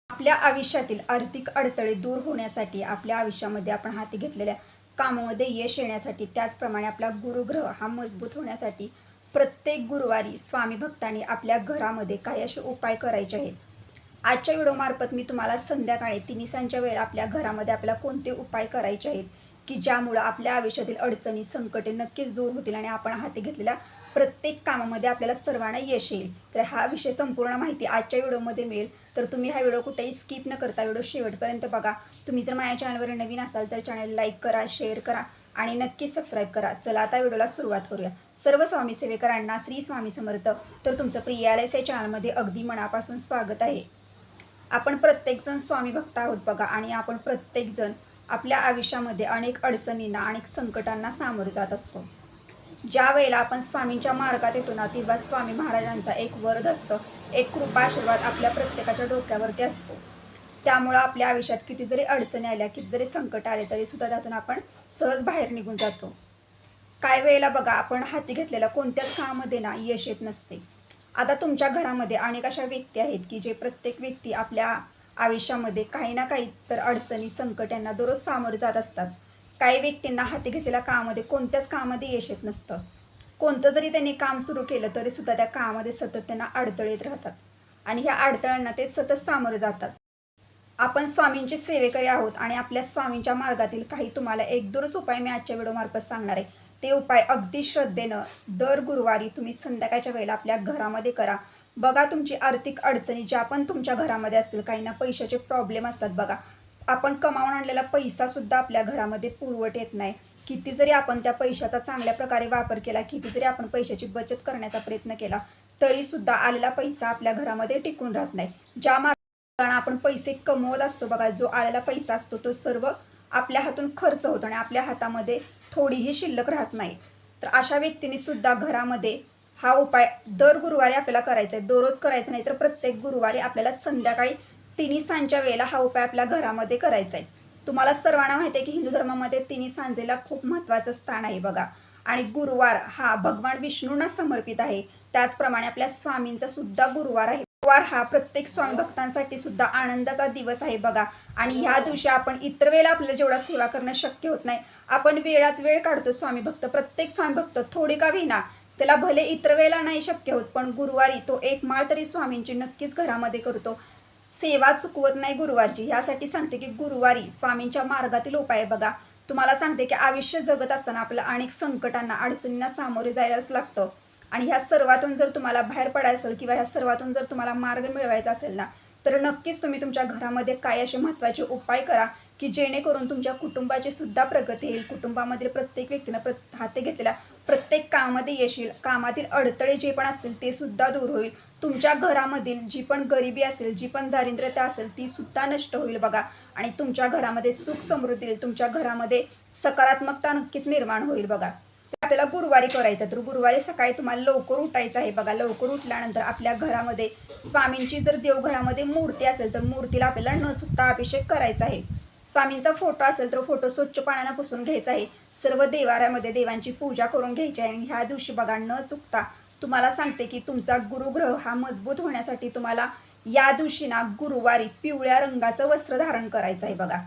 आपल्या आयुष्यातील आर्थिक अडथळे दूर होण्यासाठी, आपल्या आयुष्यामध्ये आपण हाती घेतलेल्या कामामध्ये यश येण्यासाठी, त्याचप्रमाणे आपला गुरुग्रह हा मजबूत होण्यासाठी प्रत्येक गुरुवारी स्वामी भक्तांनी आपल्या घरामध्ये काही असे उपाय करायचे आहेत. आजच्या व्हिडिओमार्फत मी तुम्हाला संध्याकाळी तिन्हीसांच्या वेळेला आपल्या घरामध्ये आपल्याला कोणते उपाय करायचे आहेत की ज्यामुळं आपल्या आयुष्यातील अडचणी, संकटे नक्कीच दूर होतील आणि आपण हाती घेतलेल्या प्रत्येक कामामध्ये आपल्याला सर्वांना यश येईल. तर हा विषय संपूर्ण माहिती आजच्या व्हिडिओमध्ये मिळेल. तर तुम्ही हा व्हिडिओ कुठेही स्किप न करता व्हिडिओ शेवटपर्यंत बघा. तुम्ही जर माझ्या चॅनलवर नवीन असाल तर चॅनल लाईक करा, शेअर करा आणि नक्कीच सबस्क्राईब करा. चला आता व्हिडिओला सुरुवात करूया. सर्व स्वामी सेवेकरांना श्री स्वामी समर्थ. तर तुमचं प्रिय या चॅनलमध्ये अगदी मनापासून स्वागत आहे. आपण प्रत्येकजण स्वामी भक्त आहोत बघा, आणि आपण प्रत्येकजण आपल्या आयुष्यामध्ये अनेक अडचणींना, अनेक संकटांना सामोरे जात असतो. ज्या वेळेला आपण स्वामींच्या मार्गात येतो ना, तेव्हा स्वामी महाराजांचा एक वरद असतं, एक कृपा आशीर्वाद आपल्या प्रत्येकाच्या डोक्यावरती असतो. त्यामुळं आपल्या आयुष्यात किती जरी अडचणी आल्या, किती जरी संकट आले, तरी सुद्धा त्यातून आपण सहज बाहेर निघून जातो. काय वेळेला बघा, आपण हाती घेतलेल्या कोणत्याच कामामध्ये ना यश येत नसते. आता तुमच्या घरामध्ये अनेक अशा व्यक्ती आहेत की जे प्रत्येक व्यक्ती आपल्या आयुष्यामध्ये काही ना काही तर अडचणी, संकट यांना दररोज सामोरे जात असतात. काही व्यक्तींना हाती घेतलेल्या कामामध्ये कोणत्याच कामामध्ये यश येत नसतं. कोणतं जरी त्यांनी काम सुरू केलं तरी सुद्धा त्या कामामध्ये सतत त्यांना अडथळे येत राहतात आणि ह्या अडथळ्यांना ते सतत सामोरे जातात. आपण स्वामींचे सेवेकरी आहोत आणि आपल्या स्वामींच्या मार्गातील काही तुम्हाला एक दोनच उपाय मी आजच्या व्हिडिओमार्फत सांगणार आहे. ते उपाय अगदी श्रद्धेनं दर गुरुवारी तुम्ही संध्याकाळच्या वेळेला आपल्या घरामध्ये करा. बघा, तुमची आर्थिक अडचणी ज्या पण तुमच्या घरामध्ये असतील, काही ना पैशाचे प्रॉब्लेम असतात बघा, आपण कमावून आणलेला पैसासुद्धा आपल्या घरामध्ये पुरवठ येत नाही. किती जरी आपण त्या पैशाचा चांगल्या प्रकारे वापर केला, किती जरी आपण पैशाची बचत करण्याचा प्रयत्न केला, तरीसुद्धा आलेला पैसा आपल्या घरामध्ये टिकून राहत नाही. ज्या मार्गाने आपण पैसे कमवत असतो बघा, जो आलेला पैसा असतो तो सर्व आपल्या हातून खर्च होतो आणि आपल्या हातामध्ये थोडीही शिल्लक राहत नाही. तर अशा व्यक्तींनी सुद्धा घरामध्ये हा उपाय दर गुरुवारी आपल्याला करायचा आहे. दररोज करायचा नाही, तर प्रत्येक गुरुवारी आपल्याला संध्याकाळी तिन्ही सांजेच्या वेळेला हा उपाय आपल्या घरामध्ये करायचा आहे. तुम्हाला सर्वांना माहिती आहे की हिंदू धर्मामध्ये तिन्ही सांजेला खूप महत्त्वाचं स्थान आहे बघा, आणि गुरुवार हा भगवान विष्णूंना समर्पित आहे. त्याचप्रमाणे आपल्या स्वामींचा सुद्धा गुरुवार आहे. गुरुवार हा प्रत्येक स्वामी भक्तांसाठी सुद्धा आनंदाचा दिवस आहे बघा, आणि ह्या दिवशी आपण इतर वेळेला आपल्याला जेवढा सेवा करणं शक्य होत नाही, आपण वेळात वेळ काढतो. स्वामी भक्त, प्रत्येक स्वामी भक्त थोडी का होईना, त्याला भले इतर वेळेला नाही शक्य होत, पण गुरुवारी तो एक माळ तरी स्वामींची नक्कीच घरामध्ये करतो. सेवा चुकवत नाही गुरुवारची. यासाठी सांगते की गुरुवारी स्वामींच्या मार्गातील उपाय बघा. तुम्हाला सांगते की आयुष्य जगत असताना आपल्याला अनेक संकटांना, अडचणींना सामोरे जायलाच लागतं, आणि ह्या सर्वातून जर तुम्हाला बाहेर पडायचं असेल किंवा ह्या सर्वातून जर तुम्हाला मार्ग मिळवायचा असेल ना, तर नक्कीच तुम्ही तुमच्या घरामध्ये काय असे महत्त्वाचे उपाय करा की जेणेकरून तुमच्या कुटुंबाची सुद्धा प्रगती येईल. कुटुंबामधील प्रत्येक व्यक्तीनं हाती घेतलेल्या प्रत्येक कामामध्ये यश येईल. कामातील अडथळे जे पण असतील ते सुद्धा दूर होईल. तुमच्या घरामधील जी पण गरिबी असेल, जी पण दारिद्र्यता असेल, ती सुद्धा नष्ट होईल बघा, आणि तुमच्या घरामध्ये सुख समृद्धी येईल. तुमच्या घरामध्ये सकारात्मकता नक्कीच निर्माण होईल बघा. आपल्याला गुरुवारी करायचं, तर गुरुवारी सकाळी तुम्हाला लवकर उठायचं आहे बघा. लवकर उठल्यानंतर आपल्या घरामध्ये स्वामींची जर देवघरामध्ये मूर्ती असेल तर मूर्तीला आपल्याला न चुकता अभिषेक करायचा आहे. स्वामींचा फोटो असेल तर फोटो स्वच्छ पाण्यानं पुसून घ्यायचा आहे. सर्व देवाऱ्यामध्ये देवांची पूजा करून घ्यायची आहे. आणि ह्या दिवशी बघा, न चुकता तुम्हाला सांगते की तुमचा गुरुग्रह हा मजबूत होण्यासाठी तुम्हाला या दिवशी ना गुरुवारी पिवळ्या रंगाचं वस्त्र धारण करायचं आहे बघा.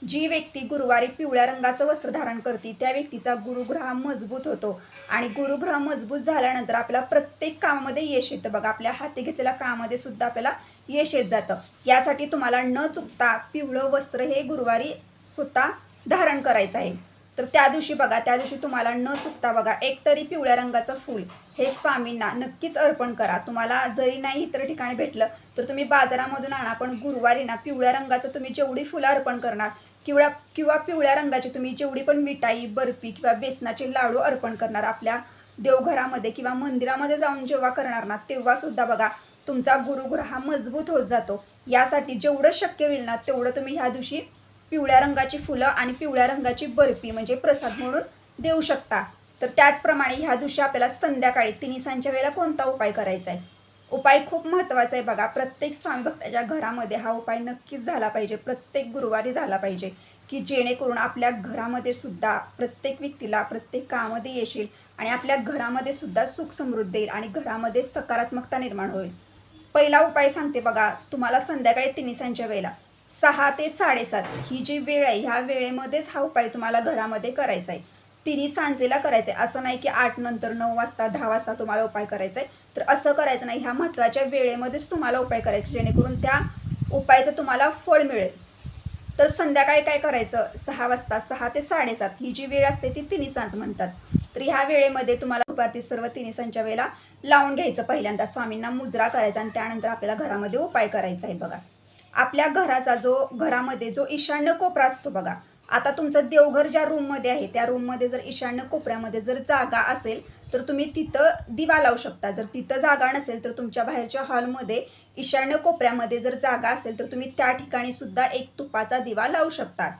जी व्यक्ती गुरुवारी पिवळ्या रंगाचं वस्त्र धारण करते त्या व्यक्तीचा गुरुग्रह मजबूत होतो, आणि गुरुग्रह मजबूत झाल्यानंतर आपल्याला प्रत्येक कामामध्ये यश येतं बघा. आपल्या हाती घेतलेल्या कामामध्ये सुद्धा आपल्याला यश येत जातं. यासाठी तुम्हाला न चुकता पिवळं वस्त्र हे गुरुवारी स्वतः धारण करायचं आहे. तर त्या दिवशी बघा, त्या दिवशी तुम्हाला न चुकता बघा एक तरी पिवळ्या रंगाचं फूल हे स्वामींना नक्कीच अर्पण करा. तुम्हाला जरी नाही इतर ठिकाणी भेटलं तर तुम्ही बाजारामधून आणा, पण गुरुवारी ना पिवळ्या रंगाचं तुम्ही जेवढी फुलं अर्पण करणार किंवा पिवळ्या रंगाची तुम्ही जेवढी पण मिठाई, बर्फी किंवा बेसनाचे लाडू अर्पण करणार आपल्या देवघरामध्ये किंवा मंदिरामध्ये जाऊन जेव्हा करणार ना, तेव्हा सुद्धा बघा तुमचा गुरुग्रह हा मजबूत होत जातो. यासाठी जेवढं शक्य होईल ना तेवढं तुम्ही ह्या दिवशी पिवळ्या रंगाची फुलं आणि पिवळ्या रंगाची बर्फी म्हणजे प्रसाद म्हणून देऊ शकता. तर त्याचप्रमाणे ह्या दिवशी आपल्याला संध्याकाळी तिन्ही सांजेच्या वेळेला कोणता उपाय करायचा आहे? उपाय खूप महत्त्वाचा आहे बघा. प्रत्येक स्वामी भक्ताच्या घरामध्ये हा उपाय नक्कीच झाला पाहिजे, प्रत्येक गुरुवारी झाला पाहिजे, की जेणेकरून आपल्या घरामध्ये सुद्धा प्रत्येक व्यक्तीला प्रत्येक कामामध्ये यश येईल आणि आपल्या घरामध्ये सुद्धा सुख समृद्धी येईल आणि घरामध्ये सकारात्मकता निर्माण होईल. पहिला उपाय सांगते बघा, तुम्हाला संध्याकाळी तिन्हीसांच्या वेळेला 6 ते 7:30 ही जी वेळ आहे, ह्या वेळेमध्येच हा उपाय तुम्हाला घरामध्ये करायचा आहे. तिन्ही सांजेला करायचं आहे. असं नाही की 8 नंतर 9 वाजता 10 वाजता तुम्हाला उपाय करायचा आहे. तर असं करायचं नाही, ह्या महत्त्वाच्या वेळेमध्येच तुम्हाला उपाय करायचे, जेणेकरून त्या उपायाचं तुम्हाला फळ मिळेल. तर संध्याकाळी काय करायचं, 6 वाजता 6 ते 7:30 ही जी वेळ असते ती तिन्ही सांज म्हणतात. तर ह्या वेळेमध्ये तुम्हाला दुपारती सर्व तिन्ही सांजच्या वेळेला लावून घ्यायचं. पहिल्यांदा स्वामींना मुजरा करायचा आणि त्यानंतर आपल्याला घरामध्ये उपाय करायचा आहे बघा. आपल्या घरामध्ये जो ईशान्य कोपरा असतो बघा, आता तुमचं देवघर ज्या रूममध्ये आहे त्या रूममध्ये जर ईशान्य कोपऱ्यामध्ये जर जागा असेल तर तुम्ही तिथं दिवा लावू शकता. जर तिथं जागा नसेल तर तुमच्या बाहेरच्या हॉलमध्ये ईशान्य कोपऱ्यामध्ये जर जागा असेल तर तुम्ही त्या ठिकाणी सुद्धा एक तुपाचा दिवा लावू शकता.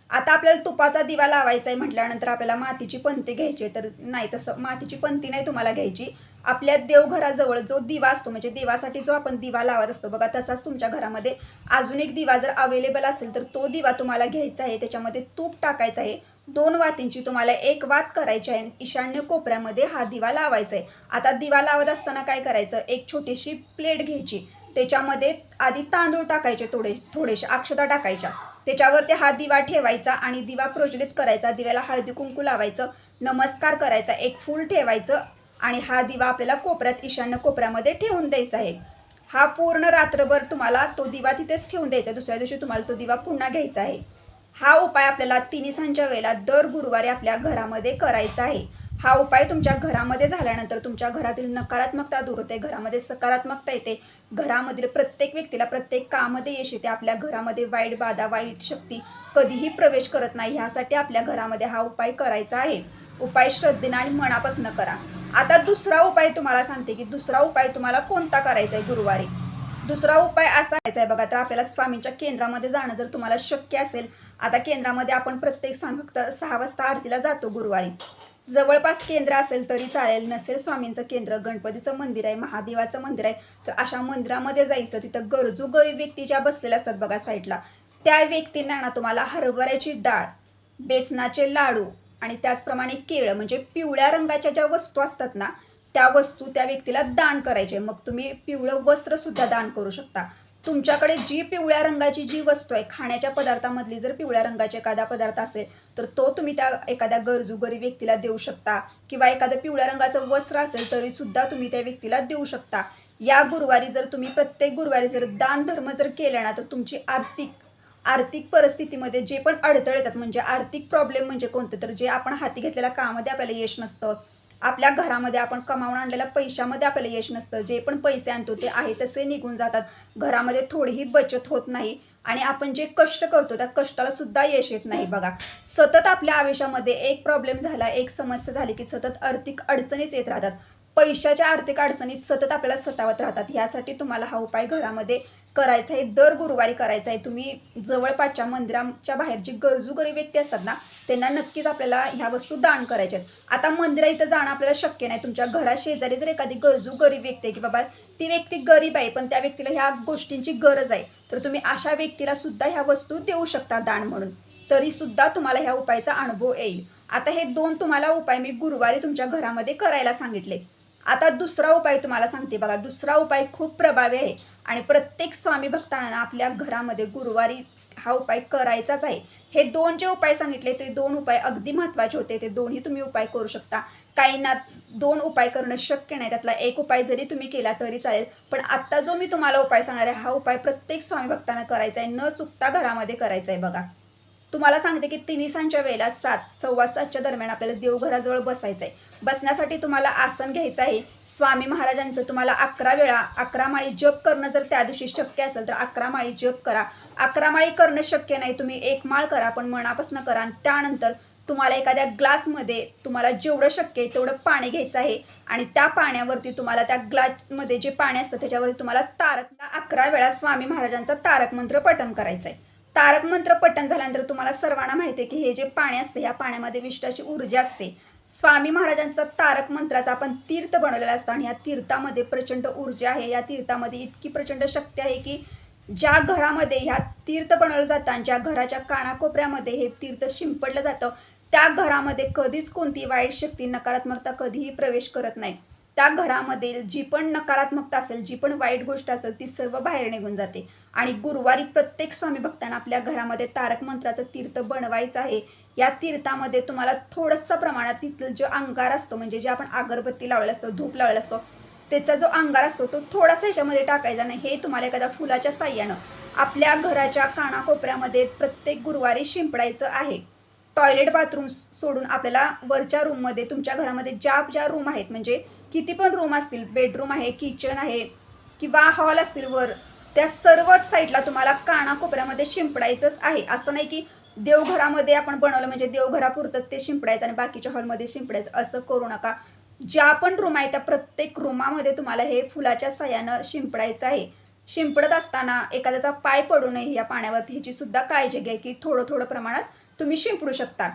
आता आपल्याला तुपाचा दिवा लावायचा आहे म्हटल्यानंतर आपल्याला मातीची पंती घ्यायची, तर नाही, तसं मातीची पंती नाही तुम्हाला घ्यायची. आपल्या देवघराजवळ जो दिवा असतो, म्हणजे देवासाठी जो आपण दिवा लावत असतो बघा, तसाच तुमच्या घरामध्ये अजून एक दिवा जर अवेलेबल असेल तर तो दिवा तुम्हाला घ्यायचा आहे. त्याच्यामध्ये तूप टाकायचं आहे. 2 वातींची तुम्हाला एक वात करायची आहे. ईशान्य कोपऱ्यामध्ये हा दिवा लावायचा आहे. आता दिवा लावत असताना काय करायचं, एक छोटीशी प्लेट घ्यायची. त्याच्यामध्ये आधी तांदूळ टाकायचे, थोडेसे अक्षता टाकायच्या. त्याच्यावरती हा दिवा ठेवायचा आणि दिवा प्रज्वलित करायचा. दिव्याला हळदी कुंकू लावायचं, नमस्कार करायचा, एक फूल ठेवायचं आणि हा दिवा आपल्याला कोपऱ्यात ईशान्य कोपऱ्यामध्ये ठेवून द्यायचा आहे. हा पूर्ण रात्रभर तुम्हाला तो दिवा तिथेच ठेवून द्यायचा. दुसऱ्या दिवशी तुम्हाला तो दिवा पुन्हा घ्यायचा आहे. हा उपाय आपल्याला तिन्ही सांजच्या वेळेला दर गुरुवारी आपल्या घरामध्ये करायचा आहे. हा उपाय तुमच्या घरामध्ये झाल्यानंतर तुमच्या घरातील नकारात्मकता दूर होते, घरामध्ये सकारात्मकता येते, घरामधील प्रत्येक व्यक्तीला प्रत्येक कामामध्ये यश येते. आपल्या घरामध्ये वाईट बाधा, वाईट शक्ती कधीही प्रवेश करत नाही. ह्यासाठी आपल्या घरामध्ये हा उपाय करायचा आहे. उपाय श्रद्धेने आणि मनापासून करा. आता दुसरा उपाय तुम्हाला सांगते की दुसरा उपाय तुम्हाला कोणता करायचा आहे गुरुवारी. दुसरा उपाय असा करायचा आहे बघा, तर आपल्याला स्वामींच्या केंद्रामध्ये जाणं जर तुम्हाला शक्य असेल, आता केंद्रामध्ये आपण प्रत्येक स्वामी फक्त 6 वाजता आरतीला जातो गुरुवारी. जवळपास केंद्र असेल तरी चालेल, नसेल स्वामींचं केंद्र, गणपतीचं मंदिर आहे, महादेवाचं मंदिर आहे, तर अशा मंदिरामध्ये जायचं. तिथं गरजू गरीब व्यक्ती ज्या बसलेल्या असतात बघा साईडला, त्या व्यक्तींना ना तुम्हाला हरभऱ्याची डाळ, बेसनाचे लाडू आणि त्याचप्रमाणे केळं, म्हणजे पिवळ्या रंगाच्या ज्या वस्तू असतात ना त्या वस्तू त्या व्यक्तीला दान करायचे. मग तुम्ही पिवळं वस्त्रसुद्धा दान करू शकता. तुमच्याकडे जी पिवळ्या रंगाची जी वस्तू आहे, खाण्याच्या पदार्थामधली जर पिवळ्या रंगाचा एखादा पदार्थ असेल तर तो तुम्ही त्या एखाद्या गरजू गरीब व्यक्तीला देऊ शकता, किंवा एखादं पिवळ्या रंगाचं वस्त्र असेल तरीसुद्धा तुम्ही त्या व्यक्तीला देऊ शकता. या गुरुवारी जर तुम्ही प्रत्येक गुरुवारी जर दान धर्म जर केला ना, तर तुमची आर्थिक परिस्थितीमध्ये जे पण अडथळे येतात, म्हणजे आर्थिक प्रॉब्लेम म्हणजे कोणते, तर जे आपण हाती घेतलेल्या कामामध्ये आपल्याला यश नसतं, आपल्या घरामध्ये आपण कमावून आणलेल्या पैशामध्ये आपल्याला यश नसतं, जे पण पैसे आणतो ते आहे तसे निघून जातात, घरामध्ये थोडीही बचत होत नाही आणि आपण जे कष्ट करतो त्या कष्टाला सुद्धा यश येत नाही बघा. सतत आपल्या आयुष्यामध्ये एक प्रॉब्लेम झाला, एक समस्या झाली की सतत आर्थिक अडचणीच येत राहतात. पैशाच्या आर्थिक अडचणी सतत आपल्याला सतावत राहतात. यासाठी तुम्हाला हा उपाय घरामध्ये करायचा आहे, दर गुरुवारी करायचा आहे. तुम्ही जवळपासच्या मंदिराच्या बाहेर जी गरजू गरीब व्यक्ती असतात ना, त्यांना नक्कीच आपल्याला ह्या वस्तू दान करायच्या आहेत. आता मंदिरा इथं जाणं आपल्याला शक्य नाही. तुमच्या घरा शेजारी जर एखादी गरजू गरीब व्यक्ती आहे की बाबा ती व्यक्ती गरीब आहे पण त्या व्यक्तीला ह्या गोष्टींची गरज आहे, तर तुम्ही अशा व्यक्तीला सुद्धा ह्या वस्तू देऊ शकता दान म्हणून, तरी सुद्धा तुम्हाला ह्या उपायाचा अनुभव येईल. आता हे 2 तुम्हाला उपाय मी गुरुवारी तुमच्या घरामध्ये करायला सांगितले. आता दुसरा उपाय तुम्हाला सांगते बघा. दुसरा उपाय खूप प्रभावी आहे आणि प्रत्येक स्वामी भक्तांना आपल्या घरामध्ये गुरुवारी हा उपाय करायचाच आहे. हे 2 जे उपाय सांगितले ते 2 उपाय अगदी महत्त्वाचे होते. ते दोन्ही तुम्ही उपाय करू शकता. काहींना 2 उपाय करणं शक्य नाही, त्यातला एक उपाय जरी तुम्ही केला तरी चालेल. पण आत्ता जो मी तुम्हाला उपाय सांगणार आहे हा उपाय प्रत्येक स्वामी भक्तांना करायचा आहे, न चुकता घरामध्ये करायचा आहे बघा. तुम्हाला सांगते की तिन्हीसांच्या वेळेला 7, 7:15च्या दरम्यान आपल्याला देवघराजवळ बसायचं आहे. बसण्यासाठी तुम्हाला आसन घ्यायचं आहे. स्वामी महाराजांचं तुम्हाला 11 वेळा 11 माळी जप करणं जर त्या दिवशी शक्य असेल तर 11 माळी जप करा. 11 माळी करणं शक्य नाही, तुम्ही 1 माळ करा, पण मनापासून करा. आणि त्यानंतर तुम्हाला एखाद्या ग्लासमध्ये तुम्हाला जेवढं शक्य आहे तेवढं पाणी घ्यायचं आहे आणि त्या पाण्यावरती तुम्हाला त्या ग्लासमध्ये जे पाणी असतं त्याच्यावरती तुम्हाला 11 वेळा स्वामी महाराजांचा तारक मंत्र पठण करायचं आहे. तारक मंत्र पठण झाल्यानंतर तुम्हाला सर्वांना माहिती आहे की हे जे पाणी असते या पाण्यामध्ये विशिष्ट अशी ऊर्जा असते. स्वामी महाराजांचा तारक मंत्राचा आपण तीर्थ बनवलेला असतो आणि या तीर्थामध्ये प्रचंड ऊर्जा आहे. या तीर्थामध्ये इतकी प्रचंड शक्ती आहे की ज्या घरामध्ये ह्या तीर्थ बनवलं जातं आणि ज्या घराच्या कानाकोपऱ्यामध्ये हे तीर्थ शिंपडलं जातं त्या घरामध्ये कधीच कोणती वाईट शक्ती, नकारात्मकता कधीही प्रवेश करत नाही. त्या घरामधील जी पण नकारात्मकता असेल, जी पण वाईट गोष्ट असेल ती सर्व बाहेर निघून जाते. आणि गुरुवारी प्रत्येक स्वामी भक्तांना आपल्या घरामध्ये तारक मंत्राचं तीर्थ बनवायचं आहे. या तीर्थामध्ये तुम्हाला थोडंसं प्रमाणात तिथलं जो अंगार असतो, म्हणजे जे आपण अगरबत्ती लावलेला असतो, धूप लावलेला असतो, त्याचा जो अंगार असतो तो थोडासा ह्याच्यामध्ये टाकायचा नाही. हे तुम्हाला एखाद्या फुलाच्या साह्यानं आपल्या घराच्या कानाकोपऱ्यामध्ये प्रत्येक गुरुवारी शिंपडायचं आहे. टॉयलेट बाथरूम सोडून आपल्याला वरच्या रूममध्ये, तुमच्या घरामध्ये ज्या रूम आहेत, म्हणजे किती पण रूम असतील, बेडरूम आहे, किचन आहे किंवा हॉल असतील वर, त्या सर्व साईडला तुम्हाला कानाकोपऱ्यामध्ये शिंपडायचंच आहे. असं नाही की देवघरामध्ये आपण बनवलं म्हणजे देवघरापुरतं ते शिंपडायचं आणि बाकीच्या हॉलमध्ये शिंपडायचं, असं करू नका. ज्या पण रूम आहे त्या प्रत्येक रूमामध्ये तुम्हाला हे फुलाच्या साह्यानं शिंपडायचं आहे. शिंपडत असताना एखाद्याचा पाय पडू नये या पाण्यावरती, ह्याची सुद्धा काळजी घ्या की थोडं थोडं प्रमाणात तुम्ही शिंपडू शकता.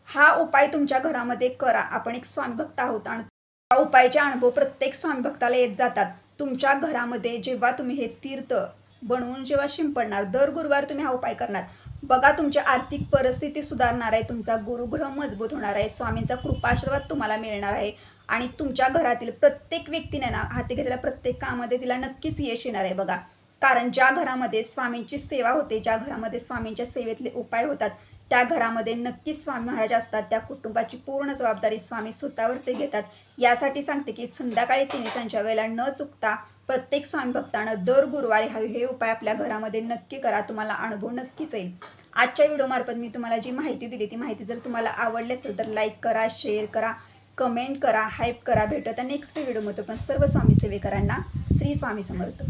हा उपाय तुमच्या घरामध्ये करा. आपण एक स्वामीभक्त आहोत आणि हा उपायाचे अनुभव प्रत्येक स्वामीभक्ताला येत जातात. तुमच्या घरामध्ये जेव्हा तुम्ही हे तीर्थ बनवून जेव्हा शिंपडणार, दर गुरुवार तुम्ही हा उपाय करणार, बघा तुमची आर्थिक परिस्थिती सुधारणार आहे, तुमचा गुरुग्रह मजबूत होणार आहे, स्वामींचा कृपाशीर्वाद तुम्हाला मिळणार आहे आणि तुमच्या घरातील प्रत्येक व्यक्तीने ना हाती घेतलेल्या प्रत्येक कामामध्ये तिला नक्कीच यश येणार आहे. बघा, कारण ज्या घरामध्ये स्वामींची सेवा होते, ज्या घरामध्ये स्वामींच्या सेवेतले उपाय होतात, त्या घरामध्ये नक्कीच स्वामी महाराज असतात. त्या कुटुंबाची पूर्ण जबाबदारी स्वामी स्वतःवर ते घेतात. यासाठी सांगते की संध्याकाळी 3 सांच्या वेळेला न चुकता प्रत्येक स्वामी भक्तानं दर गुरुवारी हे उपाय आपल्या घरामध्ये नक्की करा. तुम्हाला अनुभव नक्कीच येईल. आजच्या व्हिडिओमार्फत मी तुम्हाला जी माहिती दिली, ती माहिती जर तुम्हाला आवडली असेल तर लाईक करा, शेअर करा, कमेंट करा, हाईप करा. भेटूया नेक्स्ट व्हिडिओमध्ये. पण सर्व स्वामी सेवेकरांना श्री स्वामी समर्थ.